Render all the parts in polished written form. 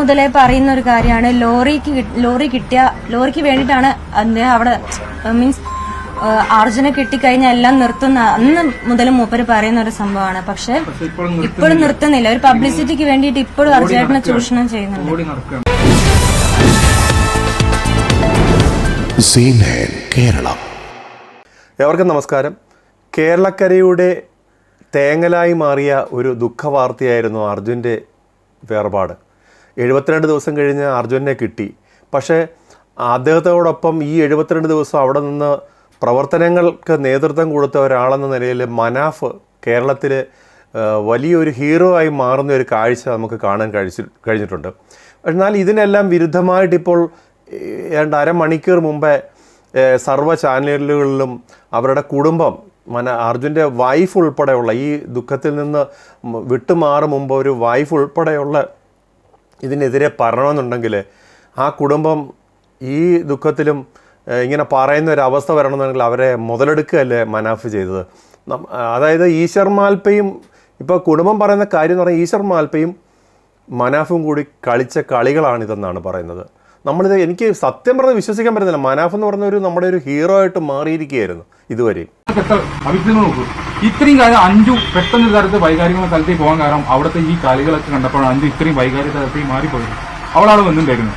മുതലേ പറയുന്ന ഒരു കാര്യമാണ് ലോറിക്ക് വേണ്ടിയിട്ടാണ് അദ്ദേഹം അവിടെ മീൻസ് അർജുനെ കിട്ടിക്കഴിഞ്ഞാൽ എല്ലാം നിർത്തുന്ന അന്ന് മുതൽ മൂപ്പര് പറയുന്ന ഒരു സംഭവമാണ്. പക്ഷെ ഇപ്പോഴും നിർത്തുന്നില്ല. ഒരു പബ്ലിസിറ്റിക്ക് വേണ്ടിയിട്ട് ഇപ്പോഴും അർജുനേട്ടനെ ചൂഷണം ചെയ്യുന്നുണ്ട്. കേരളം. എവർക്കും നമസ്കാരം. കേരളക്കരയുടെ തേങ്ങലായി മാറിയ ഒരു ദുഃഖവാർത്തയായിരുന്നു അർജുൻ്റെ വേർപാട്. 72 ദിവസം കഴിഞ്ഞ് അർജുനെ കിട്ടി. പക്ഷേ അദ്ദേഹത്തോടൊപ്പം ഈ 72 ദിവസം അവിടെ നിന്ന് പ്രവർത്തനങ്ങൾക്ക് നേതൃത്വം കൊടുത്ത ഒരാളെന്ന നിലയിൽ മനാഫ് കേരളത്തിൽ വലിയൊരു ഹീറോ ആയി മാറുന്ന ഒരു കാഴ്ച നമുക്ക് കാണാൻ കഴിഞ്ഞിട്ടുണ്ട്. എന്നാൽ ഇതിനെല്ലാം വിരുദ്ധമായിട്ടിപ്പോൾ ഏതാണ്ട് അരമണിക്കൂർ മുമ്പേ സർവ്വ ചാനലുകളിലും അവരുടെ കുടുംബം അർജുൻ്റെ വൈഫ് ഉൾപ്പെടെയുള്ള ഈ ദുഃഖത്തിൽ നിന്ന് വിട്ടുമാറും മുമ്പ് ഒരു വൈഫ് ഉൾപ്പെടെയുള്ള ഇതിനെതിരെ പറയണമെന്നുണ്ടെങ്കിൽ ആ കുടുംബം ഈ ദുഃഖത്തിലും ഇങ്ങനെ പറയുന്ന ഒരു അവസ്ഥ വരണമെന്നുണ്ടെങ്കിൽ അവരെ മുതലെടുക്കുകയല്ലേ മനാഫ് ചെയ്തത്. അതായത് ഈശ്വർ മാൽപ്പയും ഇപ്പോൾ കുടുംബം പറയുന്ന കാര്യം എന്ന് പറഞ്ഞാൽ ഈശ്വർ മാൽപ്പയും മനാഫും കൂടി കളിച്ച കളികളാണിതെന്നാണ് പറയുന്നത്. എനിക്ക് സത്യം പറഞ്ഞ് വിശ്വസിക്കാൻ പറ്റുന്നില്ല. മനാഫ് എന്ന് പറഞ്ഞ നമ്മുടെ ഒരു ഹീറോ ആയിട്ട് മാറിയിരിക്കുകയായിരുന്നു ഇതുവരെ. ഇത്രയും കാലം അഞ്ചു പെട്ടെന്ന് തരത്തിൽ വൈകാരിക തലത്തിൽ പോകാൻ കാരണം അവിടുത്തെ ഈ കളികളൊക്കെ കണ്ടപ്പോഴാണ് അഞ്ചു ഇത്രയും വൈകാരിക തലത്തിൽ മാറിപ്പോയത്. അവളാണ് വന്നിട്ടുണ്ടായിരുന്നു.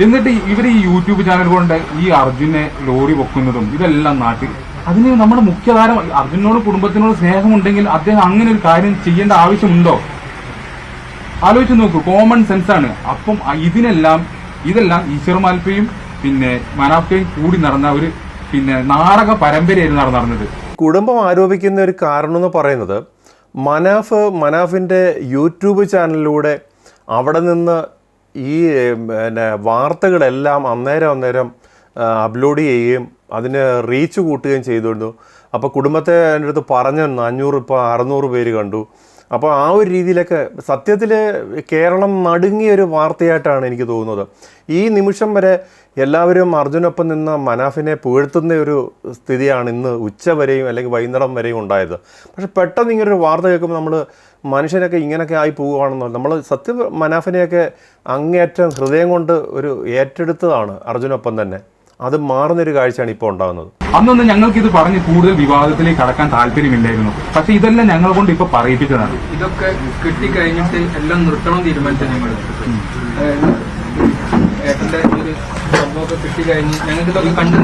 എന്നിട്ട് ഇവർ ഈ യൂട്യൂബ് ചാനൽ കൊണ്ട് ഈ അർജുനെ ലോറി പൊക്കുന്നതും ഇതെല്ലാം നാട്ടിൽ അതിന് നമ്മുടെ മുഖ്യധാരം അർജുനോട് കുടുംബത്തിനോട് സ്നേഹമുണ്ടെങ്കിൽ അദ്ദേഹം അങ്ങനെ ഒരു കാര്യം ചെയ്യേണ്ട ആവശ്യമുണ്ടോ? ആലോചിച്ച് നോക്കൂ. കോമൺ സെൻസ് ആണ്. അപ്പം ഇതെല്ലാം ഈശ്വർ മാൽപ്പയും പിന്നെ മനാഫയും കൂടി നടന്ന ഒരു നാടക പരമ്പരയായിരുന്നു നടന്നത്. കുടുംബം ആരോപിക്കുന്ന ഒരു കാരണം എന്ന് പറയുന്നത് മനാഫിൻ്റെ യൂട്യൂബ് ചാനലിലൂടെ അവിടെ നിന്ന് ഈ വാർത്തകളെല്ലാം അന്നേരം അപ്ലോഡ് ചെയ്യുകയും അതിന് റീച്ച് കൂട്ടുകയും ചെയ്തിരുന്നു. അപ്പോൾ കുടുംബത്തെ എൻ്റെ അടുത്ത് പറഞ്ഞു 500 ഇപ്പോൾ 600 പേര് കണ്ടു. അപ്പോൾ ആ ഒരു രീതിയിലൊക്കെ സത്യത്തിൽ കേരളം നടുങ്ങിയൊരു വാർത്തയായിട്ടാണ് എനിക്ക് തോന്നുന്നത്. ഈ നിമിഷം വരെ എല്ലാവരും അർജുനൊപ്പം നിന്ന് മനാഫിനെ പുകഴ്ത്തുന്ന ഒരു സ്ഥിതിയാണ് ഇന്ന് ഉച്ച വരെയും അല്ലെങ്കിൽ വൈകുന്നേരം വരെയും ഉണ്ടായത്. പക്ഷെ പെട്ടെന്ന് ഇങ്ങനൊരു വാർത്ത കേൾക്കുമ്പോൾ നമ്മൾ മനുഷ്യനൊക്കെ ഇങ്ങനെയൊക്കെ ആയി പോവുകയാണെന്നോ. നമ്മൾ സത്യം മനാഫിനെയൊക്കെ അങ്ങേയറ്റം ഹൃദയം കൊണ്ട് ഒരു ഏറ്റെടുത്തതാണ് അർജുനൊപ്പം തന്നെ. അത് മാറുന്നൊരു കാഴ്ചയാണ് ഇപ്പോൾ ഉണ്ടാകുന്നത്. അന്നൊന്നും ഞങ്ങൾക്ക് ഇത് പറഞ്ഞ് കൂടുതൽ വിവാദത്തിലേക്ക് കടക്കാൻ താല്പര്യമില്ലായിരുന്നു. പക്ഷെ ഇതെല്ലാം ഞങ്ങളെ കൊണ്ട് ഇപ്പൊ പറയിപ്പിച്ചതാണ്. ഇതൊക്കെ കിട്ടിക്കഴിഞ്ഞിട്ട് എല്ലാം നിർത്തണം തീരുമാനിച്ചത് ഞങ്ങൾ. ഏട്ടന്റെ ഒരു സംഭവമൊക്കെ കിട്ടിക്കഴിഞ്ഞ് ഞങ്ങളിതൊക്കെ കണ്ടു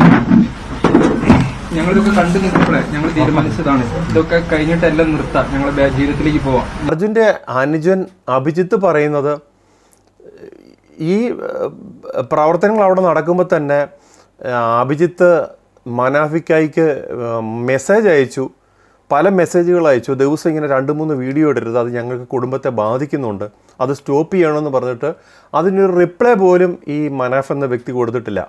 നിൽക്കുമ്പോഴേ ഞങ്ങൾ തീരുമാനിച്ചതാണ് ഇതൊക്കെ കഴിഞ്ഞിട്ട് എല്ലാം നിർത്താം, ഞങ്ങളുടെ ജീവിതത്തിലേക്ക് പോവാം. അർജുന്റെ അനുജൻ അഭിജിത്ത് പറയുന്നത് ഈ പ്രവർത്തനങ്ങൾ അവിടെ നടക്കുമ്പോൾ തന്നെ അഭിജിത്ത് മനാഫിക്കായിക്ക് മെസ്സേജ് അയച്ചു, പല മെസ്സേജുകൾ അയച്ചു. ദിവസം ഇങ്ങനെ 2-3 വീഡിയോ ഇടരുത്, അത് ഞങ്ങൾക്ക് കുടുംബത്തെ ബാധിക്കുന്നുണ്ട്, അത് സ്റ്റോപ്പ് ചെയ്യണമെന്ന് പറഞ്ഞിട്ട് അതിനൊരു റിപ്ലൈ പോലും ഈ മനാഫ് എന്ന വ്യക്തി കൊടുത്തിട്ടില്ല.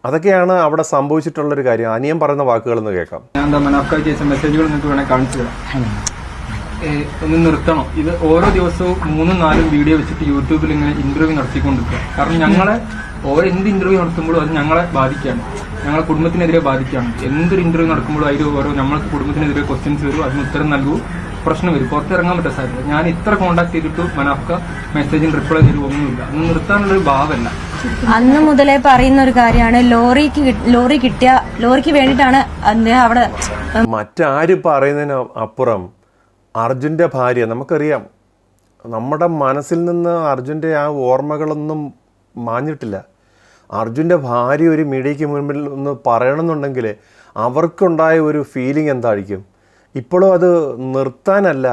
അതൊക്കെയാണ് അവിടെ സംഭവിച്ചിട്ടുള്ളൊരു കാര്യം. അനിയൻ പറയുന്ന വാക്കുകളെന്ന് കേൾക്കാം. ഞാൻ എന്താ മനാഫ്ക്കായി ചെയ്ത മെസ്സേജുകൾ നിങ്ങൾക്ക് വേണേൽ കാണിച്ചു തരാം. ഒന്ന് നിർത്തണം. ഇത് ഓരോ ദിവസവും 3-4 വീഡിയോ വെച്ചിട്ട് യൂട്യൂബിൽ ഇങ്ങനെ ഇന്റർവ്യൂ നടത്തിക്കൊണ്ടിരിക്കുക. കാരണം ഞങ്ങളെ എന്ത് ഇന്റർവ്യൂ നടത്തുമ്പോഴും അത് ഞങ്ങളെ ബാധിക്കുകയാണ്, ഞങ്ങളെ കുടുംബത്തിനെതിരെ ബാധിക്കുകയാണ്. എന്തൊരു ഇന്റർവ്യൂ നടക്കുമ്പോഴും അതിൽ ഓരോ നമ്മൾക്ക് കുടുംബത്തിനെതിരെ ക്വസ്റ്റ്യൻസ് വരും, അതിന് ഉത്തരം നൽകൂ, പ്രശ്നം വരും, പുറത്തിറങ്ങാൻ പറ്റാത്ത സാധ്യത. ഞാൻ ഇത്ര കോൺടാക്ട് ചെയ്തിട്ട് മനാഫ്ക മെസ്സേജിന് റിപ്ലൈ തരുമൊന്നുമില്ല. അത് നിർത്താനുള്ളൊരു ഭാവമല്ല. അന്ന് മുതലേ പറയുന്ന ഒരു കാര്യമാണ് ലോറിക്ക് വേണ്ടിയിട്ടാണ് അദ്ദേഹം അവിടെ. മറ്റാര് പറയുന്നതിന് അപ്പുറം അർജുൻ്റെ ഭാര്യ, നമുക്കറിയാം നമ്മുടെ മനസ്സിൽ നിന്ന് അർജുൻ്റെ ആ ഓർമ്മകളൊന്നും മാഞ്ഞിട്ടില്ല. അർജുൻ്റെ ഭാര്യ ഒരു മീഡിയയ്ക്ക് മുൻപിൽ ഒന്ന് പറയണമെന്നുണ്ടെങ്കിൽ അവർക്കുണ്ടായ ഒരു ഫീലിംഗ് എന്തായിരിക്കും? ഇപ്പോഴും അത് നിർത്താനല്ല,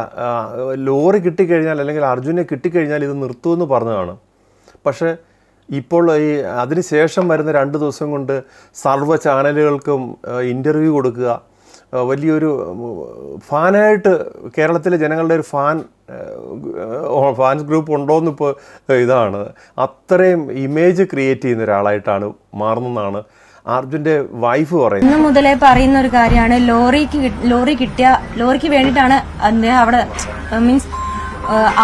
ലോറി കിട്ടിക്കഴിഞ്ഞാൽ അല്ലെങ്കിൽ അർജുനെ കിട്ടിക്കഴിഞ്ഞാൽ ഇത് നിർത്തുമെന്ന് പറഞ്ഞതാണ്. പക്ഷേ ഇപ്പോൾ അതിന് ശേഷം വരുന്ന 2 ദിവസം കൊണ്ട് സർവ്വ ചാനലുകൾക്കും ഇൻ്റർവ്യൂ കൊടുക്കുക, വലിയൊരു ഫാനായിട്ട് കേരളത്തിലെ ജനങ്ങളുടെ ഒരു ഫാൻസ് ഗ്രൂപ്പ് ഉണ്ടോയെന്നിപ്പോൾ ഇതാണ്. അത്രയും ഇമേജ് ക്രിയേറ്റ് ചെയ്യുന്ന ഒരാളായിട്ടാണ് മാറുന്നതെന്നാണ് അർജുൻ്റെ വൈഫ് പറയുന്നത്. അന്ന് മുതലേ പറയുന്ന ഒരു കാര്യമാണ് ലോറിക്ക് വേണ്ടിയിട്ടാണ് അദ്ദേഹം അവിടെ മീൻസ്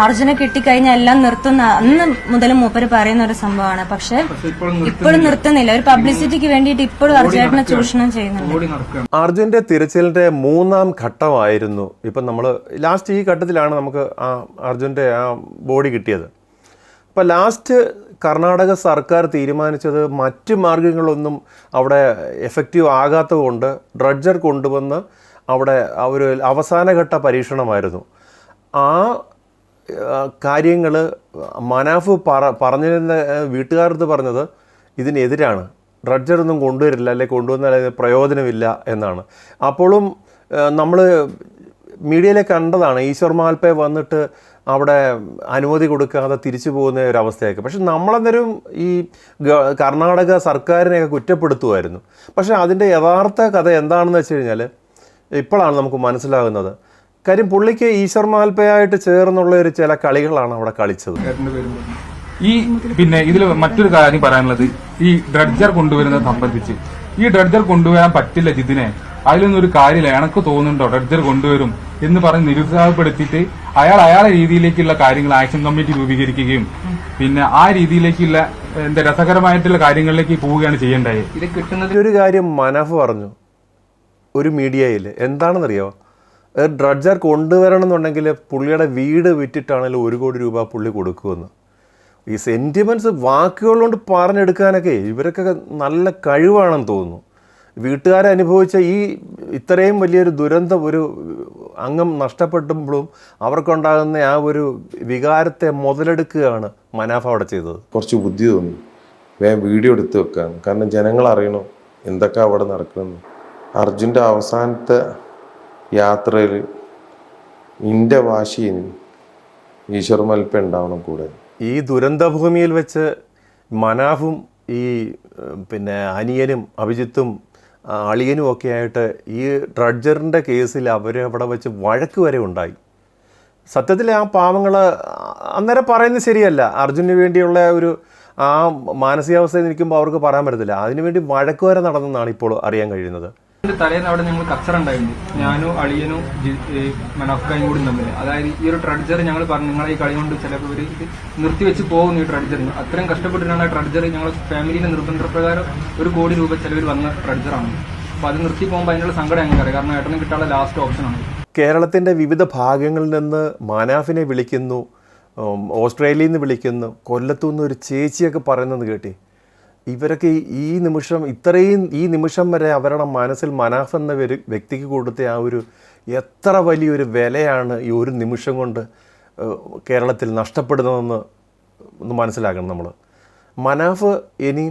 അർജുനെ കിട്ടിക്കഴിഞ്ഞാൽ എല്ലാം നിർത്തുന്ന അന്ന് മുതൽ മൂപ്പര് പറയുന്ന ഒരു സംഭവമാണ്. പക്ഷെ ഇപ്പോഴും നിർത്തുന്നില്ല. ഒരു പബ്ലിസിറ്റിക്ക് വേണ്ടിയിട്ട് ഇപ്പോഴും അർജുനേട്ടനെ ചൂഷണം ചെയ്യുന്നുണ്ട്. അർജുന്റെ തിരച്ചിലിന്റെ 3ാം ഘട്ടമായിരുന്നു ഇപ്പം നമ്മൾ ലാസ്റ്റ് ഈ ഘട്ടത്തിലാണ് നമുക്ക് ആ അർജുന്റെ ആ ബോഡി കിട്ടിയത്. ഇപ്പം ലാസ്റ്റ് കർണാടക സർക്കാർ തീരുമാനിച്ചത് മറ്റ് മാർഗങ്ങളൊന്നും അവിടെ എഫക്റ്റീവ് ആകാത്തത് കൊണ്ട് ഡ്രഡ്ജർ കൊണ്ടുവന്ന് അവിടെ ഒരു അവസാനഘട്ട പരീക്ഷണമായിരുന്നു. ആ കാര്യങ്ങൾ മനാഫ് പറഞ്ഞിരുന്ന വീട്ടുകാരടുത്ത് പറഞ്ഞത് ഇതിനെതിരാണ്, ഡ്രഡ്ജറൊന്നും കൊണ്ടുവരില്ല, അല്ലെങ്കിൽ കൊണ്ടുവന്നാൽ പ്രയോജനമില്ല എന്നാണ്. അപ്പോഴും നമ്മൾ മീഡിയയിലെ കണ്ടതാണ് ഈശ്വർ മാൽപ്പെ വന്നിട്ട് അവിടെ അനുമതി കൊടുക്കാതെ തിരിച്ചു പോകുന്ന ഒരവസ്ഥയൊക്കെ. പക്ഷെ നമ്മളന്നേരം ഈ കർണാടക സർക്കാരിനെയൊക്കെ കുറ്റപ്പെടുത്തുമായിരുന്നു. പക്ഷേ അതിൻ്റെ യഥാർത്ഥ കഥ എന്താണെന്ന് വെച്ച് കഴിഞ്ഞാൽ ഇപ്പോഴാണ് നമുക്ക് മനസ്സിലാകുന്നത്. കാര്യം പുള്ളിക്ക് ഈശ്വർ മാൽപ്പയായിട്ട് ചേർന്നുള്ള ഒരു ചില കളികളാണ് അവിടെ കളിച്ചത്. ഈ പിന്നെ ഇതിൽ മറ്റൊരു കാര്യം പറയാനുള്ളത്, ഈ ഡ്രഡ്ജർ കൊണ്ടുവരുന്നത് സംബന്ധിച്ച് ഈ ഡ്രഡ്ജർ കൊണ്ടുവരാൻ പറ്റില്ല ജിതിനെ, അതിലൊന്നും ഒരു കാര്യമില്ല, എനക്ക് തോന്നുന്നുണ്ടോ ഡ്രഡ്ജർ കൊണ്ടുവരും എന്ന് പറഞ്ഞ് നിരുത്സാഹപ്പെടുത്തിയിട്ട് അയാളെ രീതിയിലേക്കുള്ള കാര്യങ്ങൾ ആക്ഷൻ കമ്മിറ്റി രൂപീകരിക്കുകയും പിന്നെ ആ രീതിയിലേക്കുള്ള എന്താ രസകരമായിട്ടുള്ള കാര്യങ്ങളിലേക്ക് പോവുകയാണ് ചെയ്യേണ്ടത്. ഇത് കിട്ടുന്നത് ഒരു കാര്യം മനാഫ് പറഞ്ഞു ഒരു മീഡിയയിൽ, എന്താണെന്നറിയോ, ഡ്രഡ്ജർ കൊണ്ടുവരണം എന്നുണ്ടെങ്കിൽ പുള്ളിയുടെ വീട് വിറ്റിട്ടാണെങ്കിലും 1 കോടി രൂപ പുള്ളി കൊടുക്കുമെന്ന്. ഈ സെൻറ്റിമെൻറ്റ്സ് വാക്കുകൾ കൊണ്ട് പറഞ്ഞെടുക്കാനൊക്കെ ഇവരൊക്കെ നല്ല കഴിവാണെന്ന് തോന്നുന്നു. വീട്ടുകാരെ അനുഭവിച്ച ഈ ഇത്രയും വലിയൊരു ദുരന്തം, ഒരു അംഗം നഷ്ടപ്പെടുമ്പോഴും അവർക്കുണ്ടാകുന്ന ആ ഒരു വികാരത്തെ മുതലെടുക്കുകയാണ് മനാഫ് അവിടെ ചെയ്തത്. കുറച്ച് ബുദ്ധി തോന്നി, വേഗം വീഡിയോ എടുത്ത് വെക്കാൻ. കാരണം ജനങ്ങൾ അറിയണം എന്തൊക്കെ അവിടെ നടക്കുന്നത്. അർജുൻ്റെ അവസാനത്തെ യാത്രയിൽ എൻ്റെ വാശിയിൽ ഈശ്വർ മാൽപ്പെ ഉണ്ടാവണം കൂടെ. ഈ ദുരന്തഭൂമിയിൽ വെച്ച് മനാഫും ഈ പിന്നെ അനിയനും അഭിജിത്തും അളിയനും ഒക്കെ ആയിട്ട് ഈ ഡ്രഡ്ജറിൻ്റെ കേസിൽ അവിടെ വെച്ച് വഴക്ക് വരെ ഉണ്ടായി. സത്യത്തിൽ ആ പാവങ്ങൾ അന്നേരം പറയുന്നത് ശരിയല്ല. അർജുന് വേണ്ടിയുള്ള ഒരു ആ മാനസികാവസ്ഥയിൽ നിൽക്കുമ്പോൾ അവർക്ക് പറയാൻ പറ്റത്തില്ല. അതിനുവേണ്ടി വഴക്ക് വരെ നടന്നെന്നാണ് ഇപ്പോൾ അറിയാൻ കഴിയുന്നത്. തലേന്ന് അവിടെ ഞങ്ങൾ കച്ചറ ഉണ്ടായിരുന്നു, ഞാനും അളിയനും മനാഫ്കായും കൂടി തമ്മിൽ. അതായത് ഈ ഒരു ട്രഡ്ജർ ഞങ്ങൾ പറഞ്ഞു നിങ്ങളെ ഈ കളി കൊണ്ട് ചിലപ്പോൾ ഒരു നിർത്തിവെച്ച് പോകുന്നു. ഈ ട്രഡ്ജറിന് അത്രയും കഷ്ടപ്പെട്ടിട്ടാണ് ആ ട്രഡ്ജർ ഞങ്ങൾ ഫാമിലിയുടെ നിർബന്ധപ്രകാരം 1 കോടി രൂപ ചെലവിൽ വന്ന ട്രഡ്ജറാണ്. അപ്പോൾ അത് നിർത്തി പോകുമ്പോൾ അതിനുള്ള സങ്കടം ഞങ്ങൾക്കറിയാം. കാരണം ഏട്ടന് കിട്ടാനുള്ള ലാസ്റ്റ് ഓപ്ഷനാണ്. കേരളത്തിൻ്റെ വിവിധ ഭാഗങ്ങളിൽ നിന്ന് മനാഫിനെ വിളിക്കുന്നു, ഓസ്ട്രേലിയയിൽ നിന്ന് വിളിക്കുന്നു, കൊല്ലത്തുനിന്ന് ഒരു ചേച്ചിയൊക്കെ പറയുന്നത് കേട്ടി. ഇവരൊക്കെ ഈ നിമിഷം ഈ നിമിഷം വരെ അവരുടെ മനസ്സിൽ മനാഫ് എന്ന വ്യക്തിക്ക് കൊടുത്ത ആ ഒരു എത്ര വലിയൊരു വിലയാണ് ഈ ഒരു നിമിഷം കൊണ്ട് കേരളത്തിൽ നഷ്ടപ്പെടുന്നതെന്ന് ഒന്ന് മനസ്സിലാക്കണം നമ്മൾ. മനാഫ് ഇനി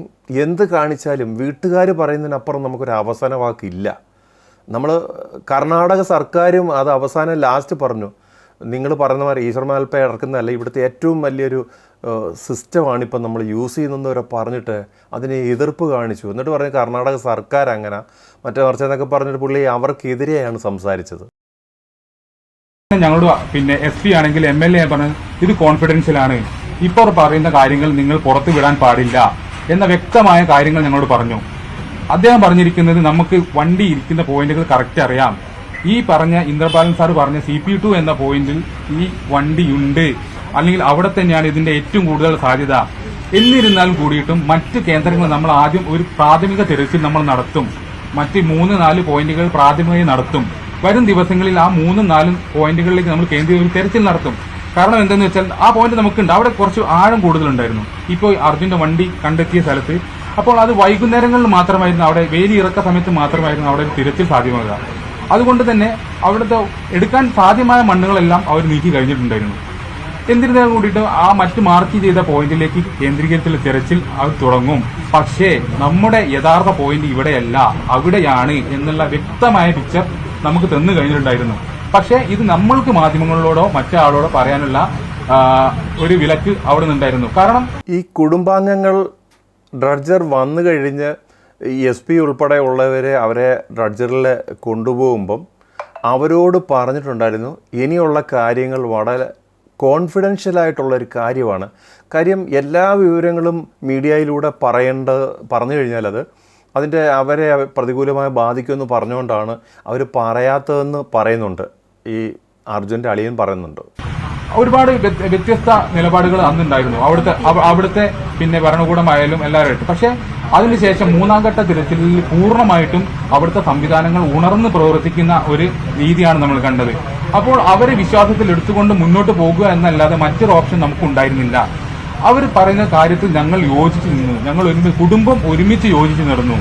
എന്ത് കാണിച്ചാലും വീട്ടുകാർ പറയുന്നതിനപ്പുറം നമുക്കൊരു അവസാന വാക്കില്ല. നമ്മൾ കർണാടക സർക്കാരും അത് അവസാനം ലാസ്റ്റ് പറഞ്ഞു, നിങ്ങൾ പറഞ്ഞ മാതിരി ഈശ്വർ മാൽപ്പെ ഇറക്കുന്നതല്ല, ഇവിടുത്തെ ഏറ്റവും വലിയൊരു സിസ്റ്റമാണ് ഇപ്പം നമ്മൾ യൂസ് ചെയ്യുന്നവരെ പറഞ്ഞിട്ട് അതിനെ എതിർപ്പ് കാണിച്ചു. എന്നിട്ട് പറഞ്ഞ് കർണാടക സർക്കാർ അങ്ങനെ മറ്റേ മറിച്ചെന്നൊക്കെ പറഞ്ഞിട്ട് പുള്ളി അവർക്കെതിരെയാണ് സംസാരിച്ചത്. ഞങ്ങളോട് പിന്നെ SP ആണെങ്കിൽ MLA പറഞ്ഞു ഇത് കോൺഫിഡൻഷ്യലാണ്, ഇപ്പോൾ പറയുന്ന കാര്യങ്ങൾ നിങ്ങൾ പുറത്തു വിടാൻ പാടില്ല എന്ന വ്യക്തമായ കാര്യങ്ങൾ ഞങ്ങളോട് പറഞ്ഞു. അദ്ദേഹം പറഞ്ഞിരിക്കുന്നത് നമുക്ക് വണ്ടി ഇരിക്കുന്ന പോയിന്റുകൾ കറക്റ്റ് അറിയാം. ഈ പറഞ്ഞ ഇന്ദ്രപാലൻ സാർ പറഞ്ഞ CP2 എന്ന പോയിന്റിൽ ഈ വണ്ടിയുണ്ട്, അല്ലെങ്കിൽ അവിടെ തന്നെയാണ് ഇതിന്റെ ഏറ്റവും കൂടുതൽ സാധ്യത. എന്നിരുന്നാലും കൂടിയിട്ടും മറ്റ് കേന്ദ്രങ്ങൾ നമ്മൾ ആദ്യം ഒരു പ്രാഥമിക തിരച്ചിൽ നമ്മൾ നടത്തും. മറ്റ് 3-4 പോയിന്റുകൾ പ്രാഥമികമായി നടത്തും. വരും ദിവസങ്ങളിൽ ആ 3-4 പോയിന്റുകളിലേക്ക് നമ്മൾ കേന്ദ്രീകരിച്ച് തെരച്ചിൽ നടത്തും. കാരണം എന്തെന്ന് വെച്ചാൽ ആ പോയിന്റ് നമുക്കുണ്ട്, അവിടെ കുറച്ച് ആഴം കൂടുതലുണ്ടായിരുന്നു ഇപ്പോൾ അർജുന്റെ വണ്ടി കണ്ടെത്തിയ സ്ഥലത്ത്. അപ്പോൾ അത് വൈകുന്നേരങ്ങളിൽ മാത്രമായിരുന്നു, അവിടെ വേലി ഇറക്ക സമയത്ത് മാത്രമായിരുന്നു അവിടെ തിരച്ചിൽ സാധ്യമാകുക. അതുകൊണ്ട് തന്നെ അവിടുത്തെ എടുക്കാൻ സാധ്യമായ മണ്ണുകളെല്ലാം അവർ നീക്കി കഴിഞ്ഞിട്ടുണ്ടായിരുന്നു. എന്നിരുന്നാലും കൂടിയിട്ട് ആ മറ്റ് മാർക്ക് ചെയ്ത പോയിന്റിലേക്ക് കേന്ദ്രീകരിച്ചുള്ള തിരച്ചിൽ അവർ തുടങ്ങും. പക്ഷേ നമ്മുടെ യഥാർത്ഥ പോയിന്റ് ഇവിടെയല്ല, അവിടെയാണ് എന്നുള്ള വ്യക്തമായ പിക്ചർ നമുക്ക് തന്നു കഴിഞ്ഞിട്ടുണ്ടായിരുന്നു. പക്ഷേ ഇത് നമ്മൾക്ക് മാധ്യമങ്ങളോടോ മറ്റാളോടോ പറയാനുള്ള ഒരു വിലക്ക് അവിടെ നിന്നുണ്ടായിരുന്നു. കാരണം ഈ കുടുംബാംഗങ്ങൾ ഡ്രഡ്ജർ വന്നു കഴിഞ്ഞ് SP ഉൾപ്പെടെ ഉള്ളവരെ അവരെ ഡ്രഡ്ജറിൽ കൊണ്ടുപോകുമ്പം അവരോട് പറഞ്ഞിട്ടുണ്ടായിരുന്നു ഇനിയുള്ള കാര്യങ്ങൾ വളരെ കോൺഫിഡൻഷ്യലായിട്ടുള്ളൊരു കാര്യമാണ്. കാര്യം എല്ലാ വിവരങ്ങളും മീഡിയയിലൂടെ പറഞ്ഞു കഴിഞ്ഞാൽ അതിൻ്റെ അവരെ പ്രതികൂലമായി ബാധിക്കുമെന്ന് പറഞ്ഞുകൊണ്ടാണ് അവർ പറയാത്തതെന്ന് പറയുന്നുണ്ട്. ഈ അർജുൻ്റെ അളിയൻ പറയുന്നുണ്ട്. ഒരുപാട് വ്യത്യസ്ത നിലപാടുകൾ അന്നുണ്ടായിരുന്നു അവിടുത്തെ പിന്നെ ഭരണകൂടമായാലും എല്ലാവരും. പക്ഷേ അതിനുശേഷം 3ാം ഘട്ട തിരച്ചിലിൽ പൂർണ്ണമായിട്ടും അവിടുത്തെ സംവിധാനങ്ങൾ ഉണർന്ന് പ്രവർത്തിക്കുന്ന ഒരു രീതിയാണ് നമ്മൾ കണ്ടത്. അപ്പോൾ അവരെ വിശ്വാസത്തിൽ എടുത്തുകൊണ്ട് മുന്നോട്ട് പോകുക എന്നല്ലാതെ മറ്റൊരു ഓപ്ഷൻ നമുക്കുണ്ടായിരുന്നില്ല. അവർ പറയുന്ന കാര്യത്തിൽ ഞങ്ങൾ യോജിച്ച് നിന്നു, ഞങ്ങൾ കുടുംബം ഒരുമിച്ച് യോജിച്ച് നടന്നു.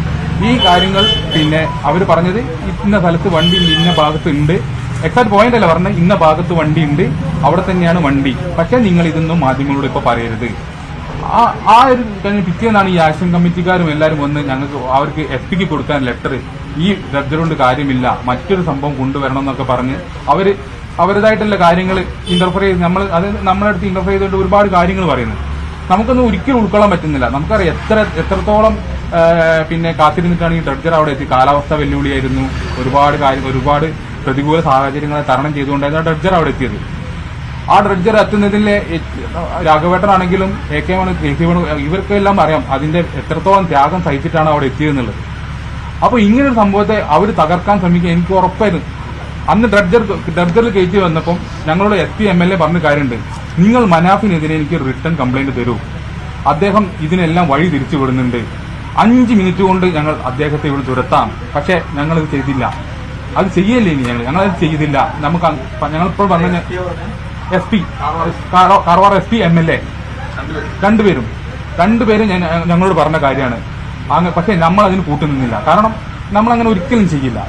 ഈ കാര്യങ്ങൾ പിന്നെ അവർ പറഞ്ഞത് ഇന്ന സ്ഥലത്ത് വണ്ടി ഇന്ന ഭാഗത്ത് ഉണ്ട്, എക്സാക്ട് പോയിന്റ് അല്ല പറഞ്ഞത്, ഇന്ന ഭാഗത്ത് വണ്ടി ഉണ്ട്, അവിടെ തന്നെയാണ് വണ്ടി, പക്ഷെ നിങ്ങൾ ഇതൊന്നും മാധ്യമങ്ങളോട് ഇപ്പൊ പറയരുത്. ആ ഒരു പിറ്റേന്നാണ് ഈ ആക്ഷൻ കമ്മിറ്റിക്കാരും എല്ലാവരും വന്ന് ഞങ്ങൾക്ക് അവർക്ക് എഫ്പിക്ക് കൊടുക്കാൻ ലെറ്റർ, ഈ ഡ്രഡ്ജർ കൊണ്ട് കാര്യമില്ല, മറ്റൊരു സംഭവം കൊണ്ടുവരണം എന്നൊക്കെ പറഞ്ഞ് അവരുടേതായിട്ടുള്ള കാര്യങ്ങൾ ഇന്റർഫിയർ ചെയ്ത് നമ്മളെ അടുത്ത് ഇന്റർഫിയർ ചെയ്തുകൊണ്ട് ഒരുപാട് കാര്യങ്ങൾ പറയുന്നു. നമുക്കൊന്നും ഒരിക്കലും ഉൾക്കൊള്ളാൻ പറ്റുന്നില്ല. നമുക്കറിയാം എത്രത്തോളം പിന്നെ കാത്തിരുന്നിട്ടാണ് ഈ ഡ്രഡ്ജർ അവിടെ എത്തി. കാലാവസ്ഥ വെല്ലുവിളിയായിരുന്നു, ഒരുപാട് പ്രതികൂല സാഹചര്യങ്ങളെ തരണം ചെയ്തുകൊണ്ടായിരുന്നു ആ ഡ്രഡ്ജർ അവിടെ എത്തിയത്. ആ ഡ്രഡ്ജർ എത്തുന്നതിലെ രാഘവേട്ടനാണെങ്കിലും AK ഇവർക്കെല്ലാം അറിയാം അതിന്റെ എത്രത്തോളം ത്യാഗം സഹിച്ചിട്ടാണ് അവിടെ എത്തിയതെന്നുള്ളത്. അപ്പൊ ഇങ്ങനൊരു സംഭവത്തെ അവർ തകർക്കാൻ ശ്രമിക്കുക എനിക്ക് ഉറപ്പായിരുന്നു. അന്ന് ഡ്രഡ്ജറിൽ കയറ്റി വന്നപ്പം ഞങ്ങളോട് SP MLA പറഞ്ഞ കാര്യമുണ്ട്, നിങ്ങൾ മനാഫിനെതിരെ എനിക്ക് റിട്ടേൺ കംപ്ലൈന്റ് തരൂ, അദ്ദേഹം ഇതിനെല്ലാം വഴി തിരിച്ചു വിടുന്നുണ്ട്, 5 മിനിറ്റ് കൊണ്ട് ഞങ്ങൾ അദ്ദേഹത്തെ ഇവിടെ തുരത്താം. പക്ഷെ ഞങ്ങളത് ചെയ്തില്ല. അത് ചെയ്യല്ലേ ഇനി ഞങ്ങളത് ചെയ്തില്ല. ഞങ്ങളിപ്പോൾ പറഞ്ഞ SP കാർവാർ SP MLA രണ്ടുപേരും ഞങ്ങളോട് പറഞ്ഞ കാര്യമാണ്. പക്ഷെ നമ്മൾ അതിന് കൂട്ടുനിന്നില്ല. കാരണം നമ്മൾ അങ്ങനെ ഒരിക്കലും ചെയ്യില്ല.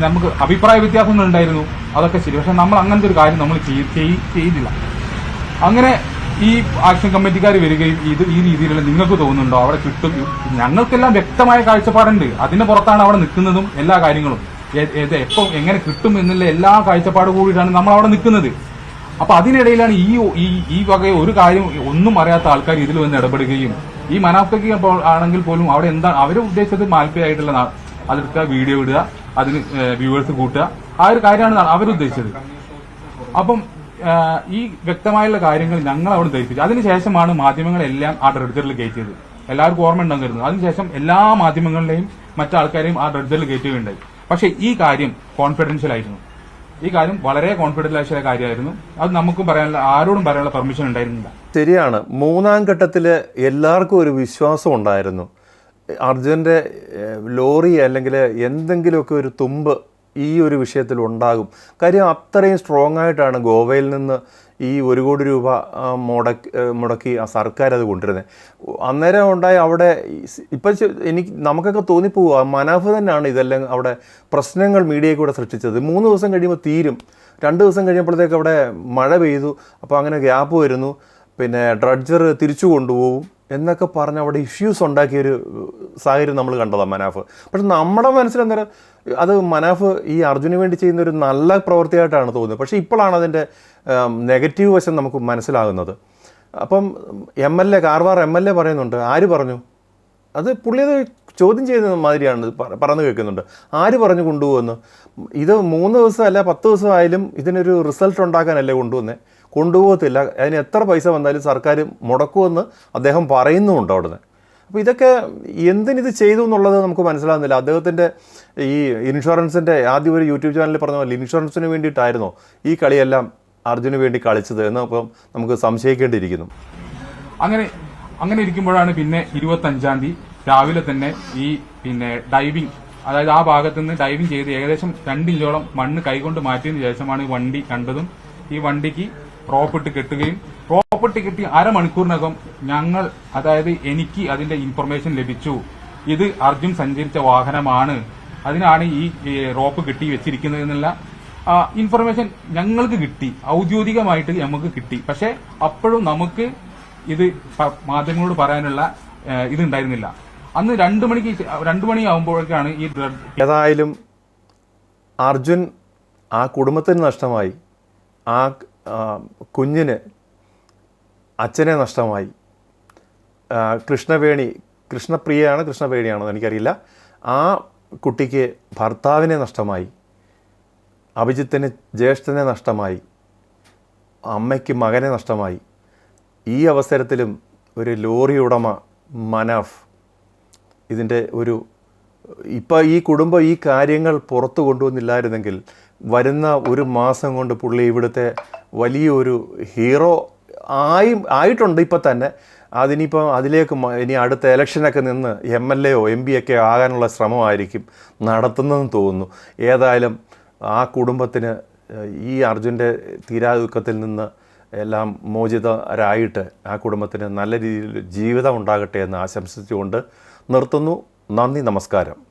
നമുക്ക് അഭിപ്രായ വ്യത്യാസങ്ങൾ ഉണ്ടായിരുന്നു, അതൊക്കെ ശരി, പക്ഷെ നമ്മൾ അങ്ങനത്തെ ഒരു കാര്യം നമ്മൾ ചെയ്തില്ല. അങ്ങനെ ഈ ആക്ഷൻ കമ്മിറ്റിക്കാർ വരികയും ഈ രീതിയിലുള്ള നിങ്ങൾക്ക് തോന്നുന്നുണ്ടോ അവിടെ കിട്ടും, ഞങ്ങൾക്കെല്ലാം വ്യക്തമായ കാഴ്ചപ്പാടുണ്ട്, അതിന് പുറത്താണ് അവിടെ നിൽക്കുന്നതും എല്ലാ കാര്യങ്ങളും. എപ്പം എങ്ങനെ കിട്ടും എന്നുള്ള എല്ലാ കാഴ്ചപ്പാട് കൂടിയിട്ടാണ് നമ്മൾ അവിടെ നിൽക്കുന്നത്. അപ്പൊ അതിനിടയിലാണ് ഈ വക ഒരു കാര്യം ഒന്നും അറിയാത്ത ആൾക്കാർ ഇതിൽ വന്ന് ഇടപെടുകയും ഈ മനാഫ്കയ്ക്ക് ആണെങ്കിൽ പോലും അവിടെ എന്താ അവര് ഉദ്ദേശിച്ചത് മാൽപ്പയായിട്ടുള്ള അതെടുക്കുക, വീഡിയോ ഇടുക, അതിന് വ്യൂവേഴ്സ് കൂട്ടുക, ആ ഒരു കാര്യമാണ് അവരുദ്ദേശിച്ചത്. അപ്പം ഈ വ്യക്തമായുള്ള കാര്യങ്ങൾ ഞങ്ങൾ അവിടെ ധരിപ്പിച്ചു. അതിനുശേഷമാണ് മാധ്യമങ്ങളെല്ലാം ആ ഡ്രഡ്ജറിൽ കയറ്റിയത്. എല്ലാവർക്കും ഓർമ്മ ഉണ്ടാകും കരുതുന്നു. അതിനുശേഷം എല്ലാ മാധ്യമങ്ങളിലെയും മറ്റാൾക്കാരെയും ആ ഡ്രഡ്ജറിൽ കയറ്റുകയുണ്ടായി. പക്ഷെ ഈ കാര്യം കോൺഫിഡൻഷ്യൽ ആയിരുന്നു. ഈ കാര്യം വളരെ കോൺഫിഡൻഷ്യൽ കാര്യമായിരുന്നു. അത് നമുക്കും പറയാനുള്ള ആരോടും പറയാനുള്ള പെർമിഷൻ ഉണ്ടായിരുന്നില്ല. ശരിയാണ്. 3-ാം ഘട്ടത്തിൽ എല്ലാവർക്കും ഒരു വിശ്വാസം ഉണ്ടായിരുന്നു, അർജുൻ്റെ ലോറി അല്ലെങ്കിൽ എന്തെങ്കിലുമൊക്കെ ഒരു തുമ്പ് ഈ ഒരു വിഷയത്തിൽ ഉണ്ടാകും. കാര്യം അത്രയും സ്ട്രോങ് ആയിട്ടാണ് ഗോവയിൽ നിന്ന് ഈ 1 കോടി രൂപ മുടക്കി ആ സർക്കാർ അത് കൊണ്ടുവരുന്നത്. അന്നേരം ഉണ്ടായി അവിടെ ഇപ്പം നമുക്കൊക്കെ തോന്നിപ്പോവുക മനാഫ് തന്നെയാണ് ഇതെല്ലാം അവിടെ പ്രശ്നങ്ങൾ മീഡിയയിൽ കൂടെ സൃഷ്ടിച്ചത്. 3 ദിവസം കഴിയുമ്പോൾ തീരും, 2 ദിവസം കഴിയുമ്പോഴത്തേക്ക് അവിടെ മഴ പെയ്തു, അപ്പോൾ അങ്ങനെ ഗ്യാപ്പ് വരുന്നു, പിന്നെ ഡ്രഡ്ജർ തിരിച്ചു കൊണ്ടുപോകും എന്നൊക്കെ പറഞ്ഞ് അവിടെ ഇഷ്യൂസ് ഉണ്ടാക്കിയൊരു സാഹചര്യം നമ്മൾ കണ്ടതാണ് മനാഫ്. പക്ഷെ നമ്മുടെ മനസ്സിലെന്നേരം അത് മനാഫ് ഈ അർജുന് വേണ്ടി ചെയ്യുന്ന ഒരു നല്ല പ്രവൃത്തിയായിട്ടാണ് തോന്നുന്നത്. പക്ഷേ ഇപ്പോഴാണ് അതിൻ്റെ നെഗറ്റീവ് വശം നമുക്ക് മനസ്സിലാകുന്നത്. അപ്പം കാർവാർ MLA പറയുന്നുണ്ട്, ആര് പറഞ്ഞു, അത് പുള്ളി അത് ചോദ്യം ചെയ്യുന്ന മാതിരിയാണ് പറഞ്ഞു കേൾക്കുന്നുണ്ട്, ആര് പറഞ്ഞു കൊണ്ടുപോകുമെന്ന്. ഇത് 3 ദിവസം അല്ല 10 ദിവസം ആയാലും ഇതിനൊരു റിസൾട്ട് ഉണ്ടാക്കാനല്ലേ കൊണ്ടുപോകത്തില്ല. അതിന് എത്ര പൈസ വന്നാലും സർക്കാർ മുടക്കുമെന്ന് അദ്ദേഹം പറയുന്നുമുണ്ട് അവിടുന്ന്. അപ്പോൾ ഇതൊക്കെ എന്തിനിത് ചെയ്തു എന്നുള്ളത് നമുക്ക് മനസ്സിലാകുന്നില്ല. അദ്ദേഹത്തിൻ്റെ ഈ ഇൻഷുറൻസിൻ്റെ ആദ്യം ഒരു യൂട്യൂബ് ചാനലിൽ പറഞ്ഞ പോലെ ഇൻഷുറൻസിന് വേണ്ടിയിട്ടായിരുന്നോ ഈ കളിയെല്ലാം അർജുന് വേണ്ടി കളിച്ചത് എന്ന് ഇപ്പം നമുക്ക് സംശയിക്കേണ്ടിയിരിക്കുന്നു. അങ്ങനെ ഇരിക്കുമ്പോഴാണ് പിന്നെ 25-ാം തീയതി രാവിലെ തന്നെ ഈ പിന്നെ ഡൈവിംഗ്, അതായത് ആ ഭാഗത്ത് നിന്ന് ഡൈവിംഗ് ചെയ്ത് ഏകദേശം 2 ഇഞ്ചോളം മണ്ണ് കൈകൊണ്ട് മാറ്റിയതിനു ശേഷമാണ് ഈ വണ്ടി കണ്ടതും. ഈ വണ്ടിക്ക് റോപ്പിട്ട് കെട്ടുകയും റോപ്പിട്ട് കെട്ടി അരമണിക്കൂറിനകം അതായത് എനിക്ക് അതിന്റെ ഇൻഫർമേഷൻ ലഭിച്ചു, ഇത് അർജുൻ സഞ്ചരിച്ച വാഹനമാണ്, അതിനാണ് ഈ റോപ്പ് കെട്ടി വെച്ചിരിക്കുന്നത് എന്നുള്ള ഇൻഫർമേഷൻ ഞങ്ങൾക്ക് കിട്ടി, ഔദ്യോഗികമായിട്ട് നമുക്ക് കിട്ടി. പക്ഷെ അപ്പോഴും നമുക്ക് ഇത് മാധ്യമങ്ങളോട് പറയാനുള്ള ഇതുണ്ടായിരുന്നില്ല. അന്ന് 2 മണിയാവുമ്പോഴേക്കാണ് ഈ ഏതായാലും അർജുൻ ആ കുടുംബത്തിന് നഷ്ടമായി, ആ കുഞ്ഞിന് അച്ഛനെ നഷ്ടമായി, കൃഷ്ണപ്രിയയാണോ എനിക്കറിയില്ല, ആ കുട്ടിക്ക് ഭർത്താവിനെ നഷ്ടമായി, അഭിജിത്തിന് ജ്യേഷ്ഠനെ നഷ്ടമായി, അമ്മയ്ക്ക് മകനെ നഷ്ടമായി. ഈ അവസരത്തിലും ഒരു ലോറി ഉടമ മനാഫ് ഇതിൻ്റെ ഇപ്പോൾ ഈ കുടുംബം ഈ കാര്യങ്ങൾ പുറത്തു കൊണ്ടുവന്നില്ലായിരുന്നെങ്കിൽ വരുന്ന 1 മാസം കൊണ്ട് പുള്ളി ഇവിടുത്തെ വലിയൊരു ഹീറോ ആയിട്ടുണ്ട് ഇപ്പം തന്നെ. അതിനിപ്പോൾ അതിലേക്ക് ഇനി അടുത്ത ഇലക്ഷനൊക്കെ നിന്ന് MLAയോ MP ഒക്കെ ആകാനുള്ള ശ്രമമായിരിക്കും നടത്തുന്നതെന്ന് തോന്നുന്നു. ഏതായാലും ആ കുടുംബത്തിന് ഈ അർജുൻ്റെ തീരാദുഃഖത്തിൽ നിന്ന് എല്ലാം മോചിതരായിട്ട് ആ കുടുംബത്തിന് നല്ല രീതിയിൽ ജീവിതം ഉണ്ടാകട്ടെ എന്ന് ആശംസിച്ചുകൊണ്ട് നിർത്തുന്നു. നന്ദി, നമസ്കാരം.